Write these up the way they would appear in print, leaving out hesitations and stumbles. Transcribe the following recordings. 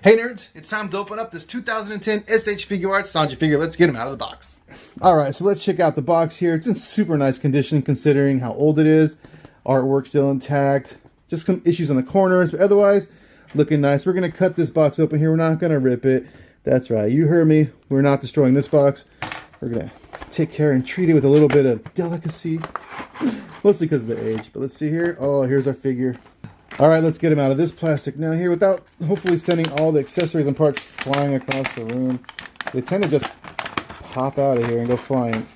Hey nerds, it's time to open up this 2010 SH Figuarts Sanji figure. Let's get him out of the box. Alright, so let's check out the box here. It's in super nice condition considering how old it is. Artwork still intact. Just some issues on the corners, but otherwise looking nice. We're going to cut this box open here. We're not going to rip it. That's right, you heard me. We're not destroying this box. We're going to take care and treat it with a little bit of delicacy. Mostly because of the age. But let's see here. Oh, here's our figure. Alright, let's get him out of this plastic now here without hopefully sending all the accessories and parts flying across the room. They tend to just pop out of here and go flying.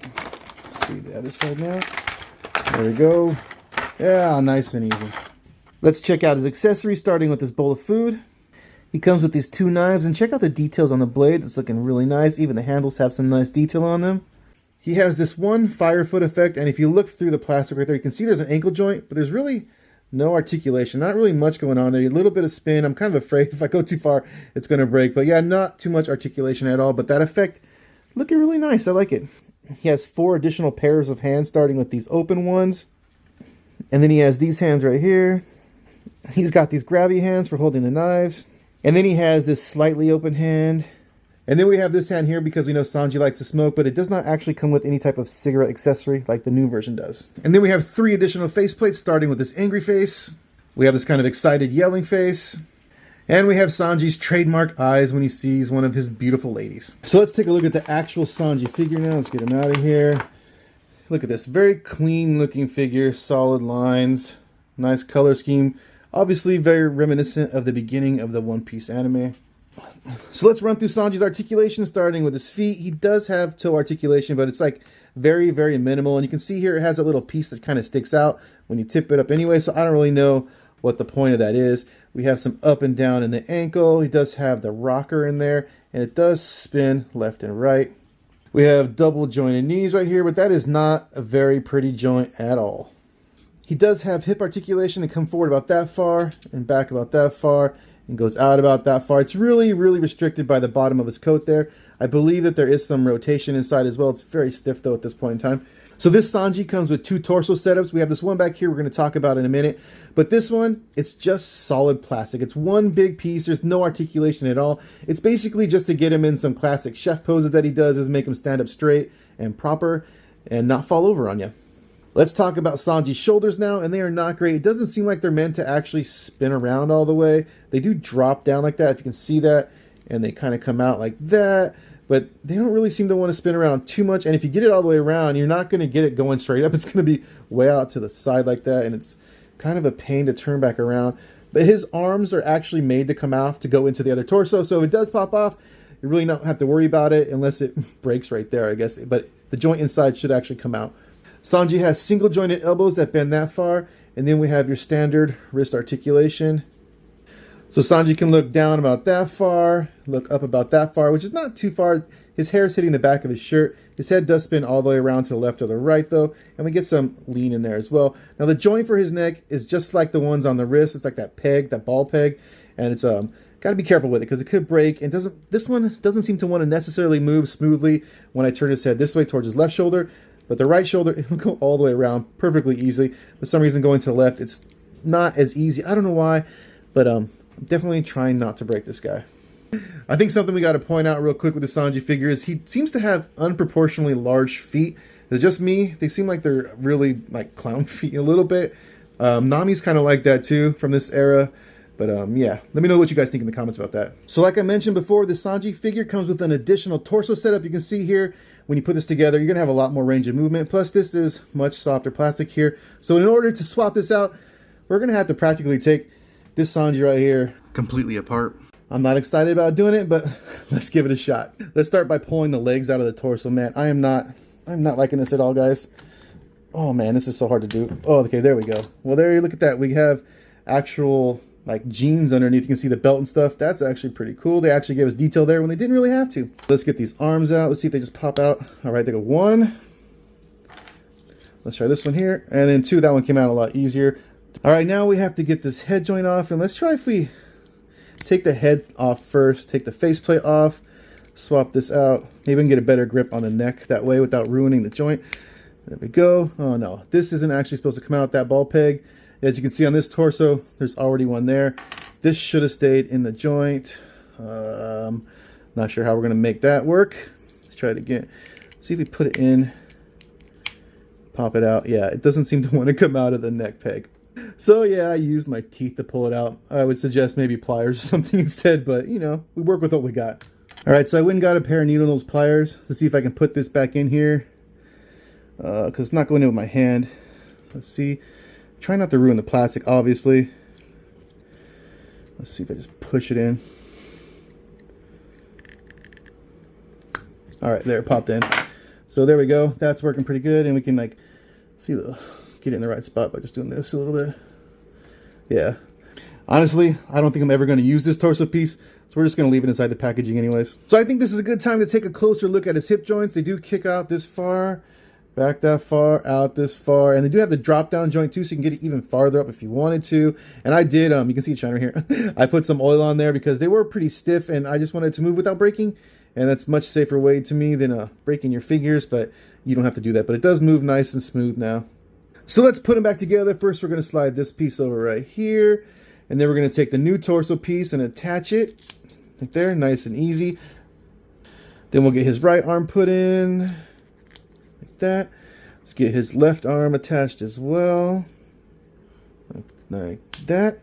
Let's see the other side now. There we go. Yeah, nice and easy. Let's check out his accessories, starting with this bowl of food. He comes with these two knives, and check out the details on the blade. It's looking really nice. Even the handles have some nice detail on them. He has this one fire foot effect, and if you look through the plastic right there, you can see there's an ankle joint, but there's really no articulation, not really much going on there. A little bit of spin. I'm kind of afraid if I go too far, it's going to break. But yeah, not too much articulation at all. But that effect, looking really nice. I like it. He has 4 additional pairs of hands, starting with these open ones. And then he has these hands right here. He's got these grabby hands for holding the knives. And then he has this slightly open hand. And then we have this hand here because we know Sanji likes to smoke, but it does not actually come with any type of cigarette accessory like the new version does. And then we have 3 additional faceplates, starting with this angry face. We have this kind of excited yelling face. And we have Sanji's trademark eyes when he sees one of his beautiful ladies. So let's take a look at the actual Sanji figure now. Let's get him out of here. Look at this. Very clean looking figure. Solid lines. Nice color scheme. Obviously very reminiscent of the beginning of the One Piece anime. So let's run through Sanji's articulation, starting with his feet. He does have toe articulation, but it's like very, very minimal. And you can see here it has a little piece that kind of sticks out when you tip it up anyway. So I don't really know what the point of that is. We have some up and down in the ankle. He does have the rocker in there, and it does spin left and right. We have double jointed knees right here, but that is not a very pretty joint at all. He does have hip articulation that come forward about that far and back about that far and goes out about that far. It's really, really restricted by the bottom of his coat there. I believe that there is some rotation inside as well. It's very stiff though at this point in time. So this Sanji comes with 2 torso setups. We have this one back here we're going to talk about in a minute. But this one, it's just solid plastic. It's one big piece. There's no articulation at all. It's basically just to get him in some classic chef poses that he does, is make him stand up straight and proper and not fall over on you. Let's talk about Sanji's shoulders now, and they are not great. It doesn't seem like they're meant to actually spin around all the way. They do drop down like that, if you can see that, and they kind of come out like that, but they don't really seem to want to spin around too much. And if you get it all the way around, you're not going to get it going straight up. It's going to be way out to the side like that, and it's kind of a pain to turn back around. But his arms are actually made to come off to go into the other torso, so if it does pop off, you really don't have to worry about it unless it breaks right there, I guess. But the joint inside should actually come out. Sanji has single jointed elbows that bend that far, and then we have your standard wrist articulation. So Sanji can look down about that far, look up about that far, which is not too far. His hair is hitting the back of his shirt. His head does spin all the way around to the left or the right though, and we get some lean in there as well. Now the joint for his neck is just like the ones on the wrist. It's like that peg, that ball peg, and it's got to be careful with it because it could break. And this one doesn't seem to want to necessarily move smoothly when I turn his head this way towards his left shoulder. But the right shoulder, it will go all the way around perfectly easily. For some reason, going to the left, it's not as easy. I don't know why, but I'm definitely trying not to break this guy. I think something we got to point out real quick with the Sanji figure is he seems to have unproportionally large feet. It's just me. They seem like they're really like clown feet a little bit. Nami's kind of like that too from this era. But yeah, let me know what you guys think in the comments about that. So like I mentioned before, the Sanji figure comes with an additional torso setup. You can see here, when you put this together, you're going to have a lot more range of movement. Plus, this is much softer plastic here. So in order to swap this out, we're going to have to practically take this Sanji right here completely apart. I'm not excited about doing it, but let's give it a shot. Let's start by pulling the legs out of the torso. Man, I'm not liking this at all, guys. Oh man, this is so hard to do. Oh, okay, there we go. Well, there you look at that. We have actual like jeans underneath. You can see the belt and stuff. That's actually pretty cool. They actually gave us detail there when they didn't really have to. Let's get these arms out. Let's see if they just pop out. All right, they go 1. Let's try this one here. And then 2, that one came out a lot easier. All right, now we have to get this head joint off. And let's try if we take the head off first, take the faceplate off, swap this out. Maybe we can get a better grip on the neck that way without ruining the joint. There we go. Oh no, this isn't actually supposed to come out, that ball peg. As you can see on this torso, there's already one there. This should have stayed in the joint. Not sure how we're going to make that work. Let's try it again. See if we put it in, pop it out. Yeah, it doesn't seem to want to come out of the neck peg. So yeah, I used my teeth to pull it out. I would suggest maybe pliers or something instead, but you know, we work with what we got. All right, so I went and got a pair of needle nose pliers to see if I can put this back in here, because it's not going in with my hand. Let's see. Try not to ruin the plastic, obviously. Let's see if I just push it in. All right, there, it popped in. So there we go. That's working pretty good, and we can like see the get it in the right spot by just doing this a little bit. Yeah. Honestly, I don't think I'm ever going to use this torso piece, so we're just going to leave it inside the packaging anyways. So I think this is a good time to take a closer look at his hip joints. They do kick out this far, back that far, out this far, and they do have the drop down joint too, so you can get it even farther up if you wanted to. And I did, you can see it shine right here. I put some oil on there because they were pretty stiff and I just wanted to move without breaking. And that's a much safer way to me than breaking your figures, but you don't have to do that. But it does move nice and smooth now. So let's put them back together. First, we're going to slide this piece over right here. And then we're going to take the new torso piece and attach it right there, nice and easy. Then we'll get his right arm put in like that. Let's get his left arm attached as well, like that.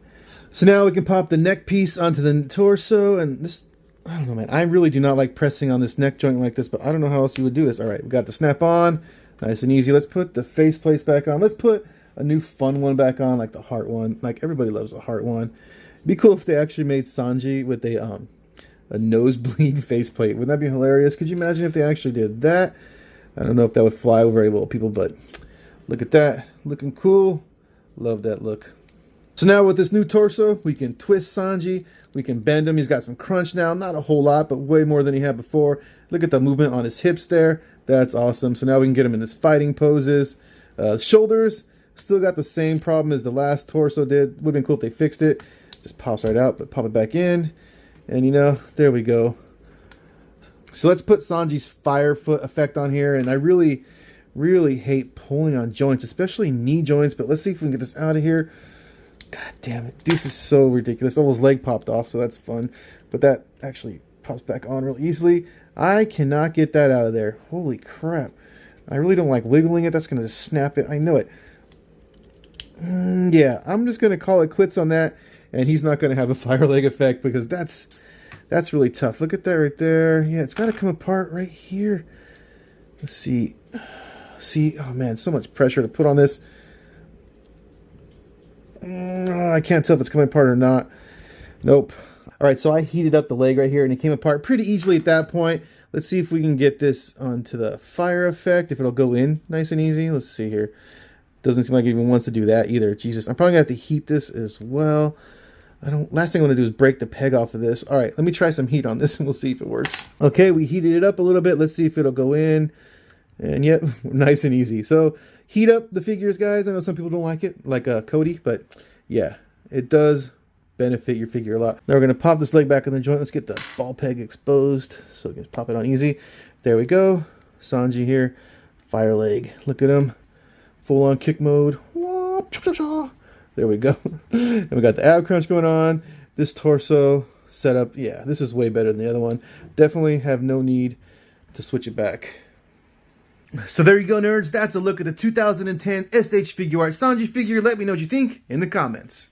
So now we can pop the neck piece onto the torso, and this, I don't know, man, I really do not like pressing on this neck joint like this, but I don't know how else you would do this. All right, we got the snap on, nice and easy. Let's put the face plates back on. Let's put a new fun one back on, like the heart one. Like everybody loves a heart one. It'd be cool if they actually made Sanji with a nosebleed faceplate. Wouldn't that be hilarious? Could you imagine if they actually did that? I don't know if that would fly over very well with people, but look at that. Looking cool. Love that look. So now with this new torso, we can twist Sanji. We can bend him. He's got some crunch now. Not a whole lot, but way more than he had before. Look at the movement on his hips there. That's awesome. So now we can get him in his fighting poses. Shoulders, still got the same problem as the last torso did. Would have been cool if they fixed it. Just pops right out, but pop it back in. And you know, there we go. So let's put Sanji's fire foot effect on here. And I really, really hate pulling on joints, especially knee joints. But let's see if we can get this out of here. God damn it. This is so ridiculous. Oh, his leg popped off, so that's fun. But that actually pops back on real easily. I cannot get that out of there. Holy crap. I really don't like wiggling it. That's going to snap it. I know it. Yeah, I'm just going to call it quits on that. And he's not going to have a fire leg effect because that's really tough. Look at that right there. Yeah, it's got to come apart right here. Let's see. See, oh man, so much pressure to put on this. I can't tell if it's coming apart or not. Nope. All right, so I heated up the leg right here and it came apart pretty easily at that point. Let's see if we can get this onto the fire effect, if it'll go in nice and easy. Let's see here. Doesn't seem like it even wants to do that either. Jesus, I'm probably gonna have to heat this as well. Last thing I want to do is break the peg off of this. All right, let me try some heat on this and we'll see if it works. Okay, we heated it up a little bit. Let's see if it'll go in. And yep, nice and easy. So heat up the figures, guys. I know some people don't like it, like Cody, but yeah, it does benefit your figure a lot. Now we're going to pop this leg back in the joint. Let's get the ball peg exposed so we can pop it on easy. There we go. Sanji here. Fire leg. Look at him. Full on kick mode. There we go. And we got the ab crunch going on. This torso setup. Yeah, this is way better than the other one. Definitely have no need to switch it back. So there you go, nerds. That's a look at the 2010 SH Figuarts Sanji figure. Let me know what you think in the comments.